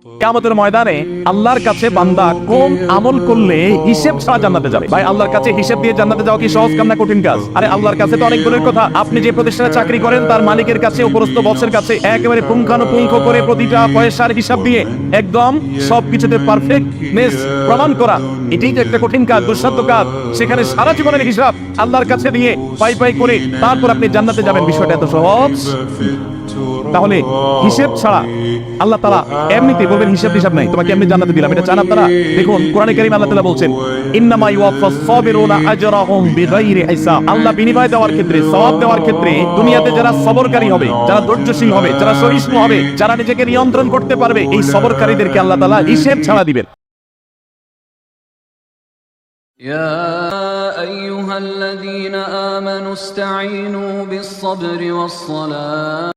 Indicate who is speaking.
Speaker 1: কিয়ামতের ময়দানে আল্লাহর কাছে বান্দা কোন আমল করলে হিসাব ছাড়া জান্নাতে যাবে? ভাই, আল্লাহর কাছে হিসাব দিয়ে জান্নাতে যাওয়া কি সহজ কাম না কঠিন কাজ? আরে আল্লাহর কাছে তো অনেক দূরের কথা। আপনি যে প্রতিষ্ঠানে চাকরি করেন তার মালিকের কাছে, উপরস্থ বসের কাছে একেবারে পুঙ্খানুপুঙ্খ করে প্রতিটা পয়সার হিসাব দিয়ে একদম সবকিছুতে পারফেক্টনেস প্রমাণ করা, এটাই তো একটা কঠিন কাজ, দুঃসাধ্য কাজ। সেখানে সারা জীবনের হিসাব আল্লাহর কাছে দিয়ে পাই পাই করে তারপর আপনি জান্নাতে যাবেন, বিষয়টা এত সহজ। তাহলে হিসাব ছাড়া আল্লাহ তাআলা এমনিতে বলবেন হিসাব নাই, তোমাকে এমনি জান্নাতে দিলাম, এটা চান আপনারা? দেখুন কোরআনে কারীমে আল্লাহ তাআলা বলছেন, ইন্নামা ইউওয়াফাস সাবিরুনা আজরাহুম বিগাইরি হিসাব। আল্লাহ বিনিময় দেওয়ার ক্ষেত্রে, সওয়াব দেওয়ার ক্ষেত্রে দুনিয়াতে যারা সবরকারী হবে, যারা ধৈর্যশীল হবে, যারা সহিষ্ণু হবে, যারা নিজেকে নিয়ন্ত্রণ করতে পারবে, এই সবরকারীদেরকে আল্লাহ তাআলা হিসাব ছাড়া দিবেন।
Speaker 2: يا أيها الذين آمنوا استعينوا بالصبر والصلاة